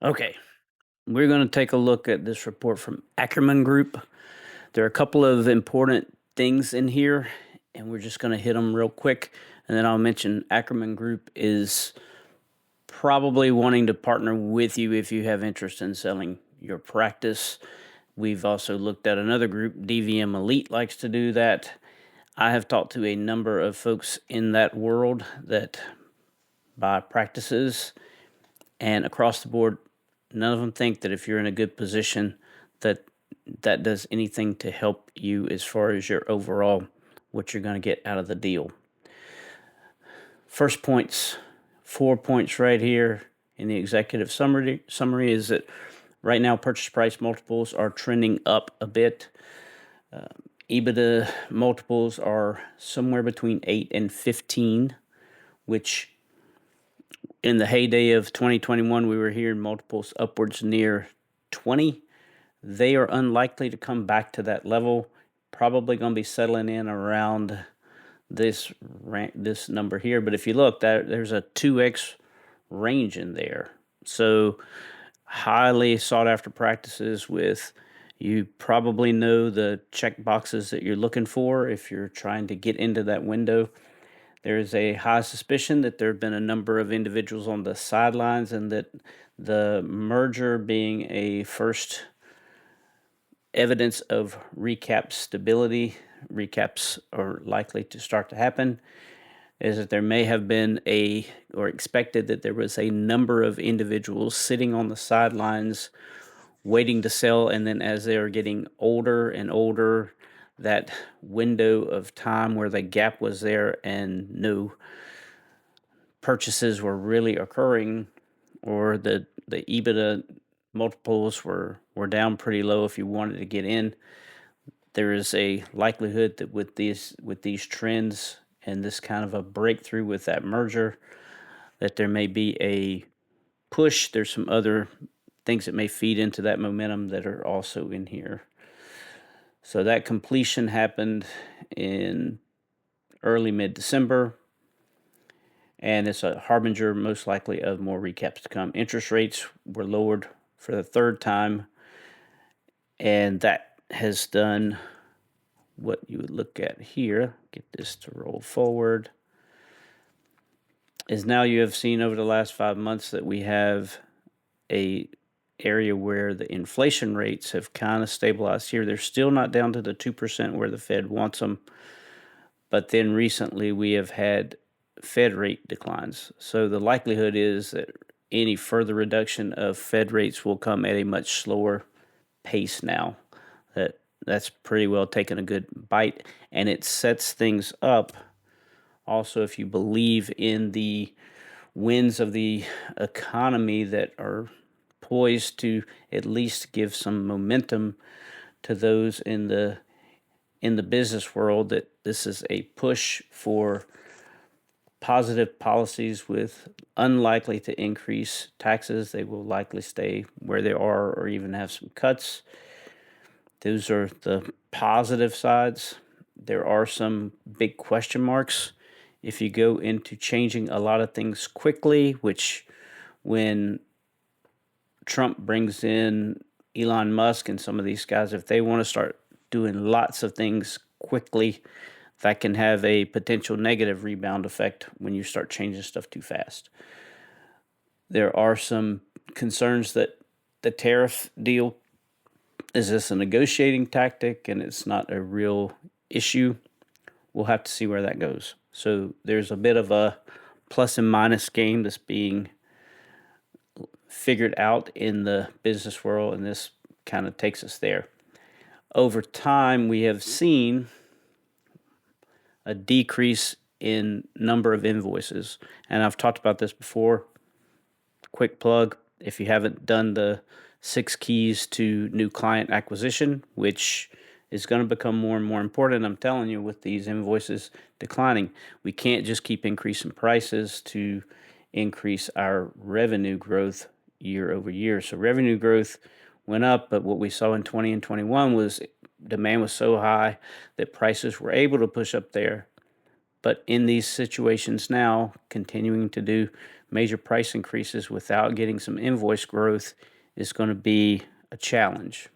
Okay, we're going to take a look at this report from Ackerman Group. There are a couple of important things in here, and we're just going to hit them real quick. And then I'll mention Ackerman Group is probably wanting to partner with you if you have interest in selling your practice. We've also looked at another group, DVM Elite likes to do that. I have talked to a number of folks in that world that buy practices, and across the board, none of them think that if you're in a good position that that does anything to help you as far as your overall what you're going to get out of the deal. First points, 4 points right here in the executive summary is that right now purchase price multiples are trending up a bit. EBITDA multiples are somewhere between 8 and 15, which in the heyday of 2021, we were hearing multiples upwards near 20. They are unlikely to come back to that level. Probably going to be settling in around this number here. But if you look, there's a 2x range in there. So highly sought after practices with, you probably know the check boxes that you're looking for if you're trying to get into that window. There is a high suspicion that there have been a number of individuals on the sidelines, and that the merger being a first evidence of recap stability, recaps are likely to start to happen, is that there may have been or expected that there was a number of individuals sitting on the sidelines waiting to sell, and then as they are getting older and older, that window of time where the gap was there and no purchases were really occurring, or the EBITDA multiples were down pretty low if you wanted to get in. There is a likelihood that with these trends and this kind of a breakthrough with that merger, that there may be a push. There's some other things that may feed into that momentum that are also in here. So that completion happened in early mid-December, and it's a harbinger most likely of more recaps to come. Interest rates were lowered for the third time, and that has done what you would look at here. Get this to roll forward. Is now you have seen over the last 5 months that we have a area where the inflation rates have kind of stabilized here. They're still not down to the 2% where the Fed wants them, but then recently we have had Fed rate declines. So the likelihood is that any further reduction of Fed rates will come at a much slower pace now. That's pretty well taken a good bite, and it sets things up. Also, if you believe in the winds of the economy that are poised to at least give some momentum to those in the business world, that this is a push for positive policies with unlikely to increase taxes. They will likely stay where they are or even have some cuts. Those are the positive sides. There are some big question marks if you go into changing a lot of things quickly, which when Trump brings in Elon Musk and some of these guys, if they want to start doing lots of things quickly, that can have a potential negative rebound effect when you start changing stuff too fast. There are some concerns that the tariff deal, is this a negotiating tactic and it's not a real issue? We'll have to see where that goes. So there's a bit of a plus and minus game that's being figured out in the business world, and this kind of takes us there. Over time, we have seen a decrease in number of invoices, and I've talked about this before. Quick plug, if you haven't done the 6 keys to new client acquisition, which is going to become more and more important, I'm telling you, with these invoices declining, we can't just keep increasing prices to increase our revenue growth year over year. So revenue growth went up, but what we saw in 20 and 21 was demand was so high that prices were able to push up there, But in these situations now, continuing to do major price increases without getting some invoice growth is going to be a challenge.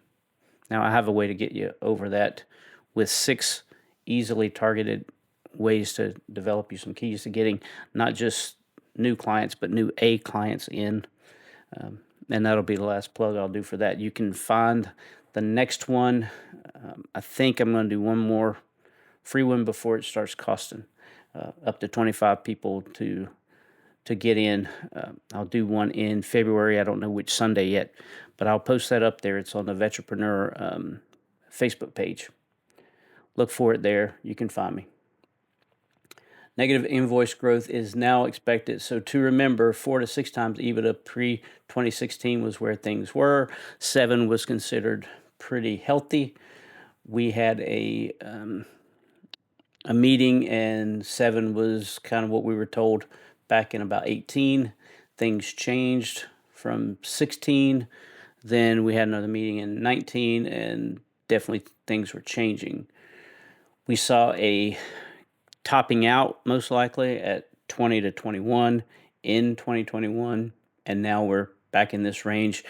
Now, I have a way to get you over that with 6 easily targeted ways to develop you some keys to getting not just new clients, but new A clients in. And that'll be the last plug I'll do for that. You can find the next one. I think I'm going to do one more free one before it starts costing up to 25 people to get in. I'll do one in February. I don't know which Sunday yet, but I'll post that up there. It's on the Vetripreneur Facebook page. Look for it there. You can find me. Negative invoice growth is now expected. So to remember, 4 to 6 times EBITDA pre-2016 was where things were. 7 was considered pretty healthy. We had a meeting, and 7 was kind of what we were told back in about 18. Things changed from 16. Then we had another meeting in 19, and definitely things were changing. We saw a topping out most likely at 20 to 21 in 2021, and now we're back in this range.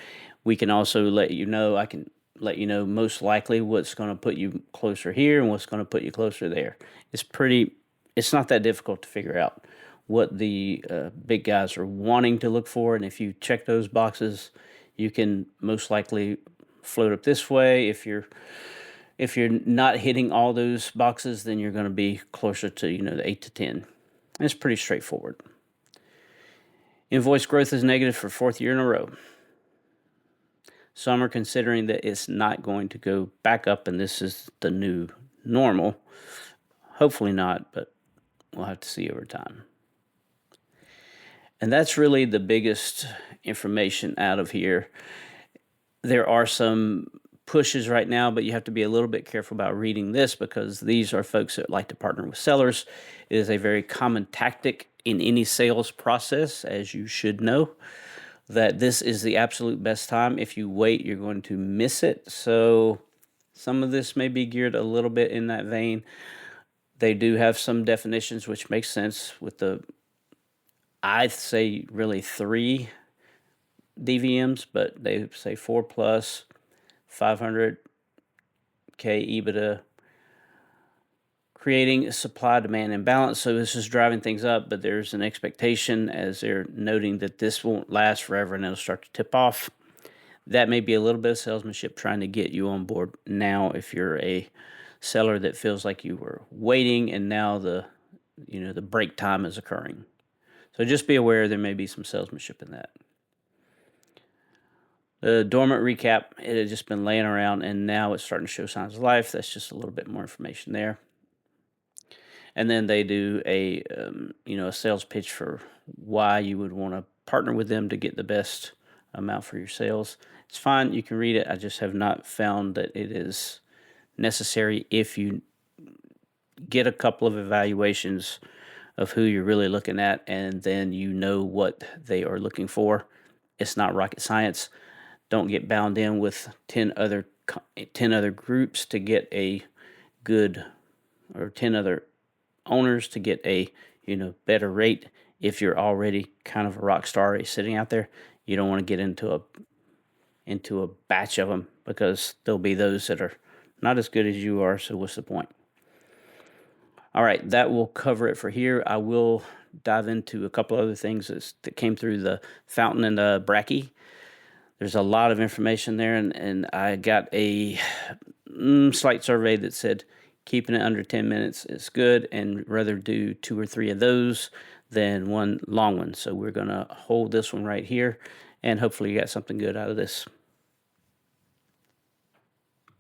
We can also I can let you know most likely what's going to put you closer here and what's going to put you closer there. It's not that difficult to figure out what the big guys are wanting to look for, and if you check those boxes, you can most likely float up this way. If you're not hitting all those boxes, then you're going to be closer to the 8 to 10. And it's pretty straightforward. Invoice growth is negative for 4th year in a row. Some are considering that it's not going to go back up and this is the new normal. Hopefully not, but we'll have to see over time. And that's really the biggest information out of here. There are some pushes right now, but you have to be a little bit careful about reading this because these are folks that like to partner with sellers. It is a very common tactic in any sales process, as you should know, that this is the absolute best time. If you wait, you're going to miss it. So some of this may be geared a little bit in that vein. They do have some definitions, which makes sense with I'd say really 3 DVMs, but they say 4 plus, 500K EBITDA, creating a supply-demand imbalance. So this is driving things up, but there's an expectation, as they're noting, that this won't last forever and it'll start to tip off. That may be a little bit of salesmanship trying to get you on board now if you're a seller that feels like you were waiting and now the break time is occurring. So just be aware there may be some salesmanship in that. The dormant recap, it had just been laying around and now it's starting to show signs of life. That's just a little bit more information there. And then they do a sales pitch for why you would want to partner with them to get the best amount for your sales. It's fine. You can read it. I just have not found that it is necessary. If you get a couple of evaluations of who you're really looking at and then you know what they are looking for, it's not rocket science. Don't get bound in with 10 other groups to get a good, or 10 other owners to get a better rate. If you're already kind of a rock star sitting out there, you don't want to get into a batch of them because there'll be those that are not as good as you are. So what's the point? All right, that will cover it for here. I will dive into a couple other things that came through the fountain and the Bracky. There's a lot of information there, and I got a slight survey that said keeping it under 10 minutes is good, and rather do 2 or 3 of those than one long one. So we're going to hold this one right here, and hopefully you got something good out of this.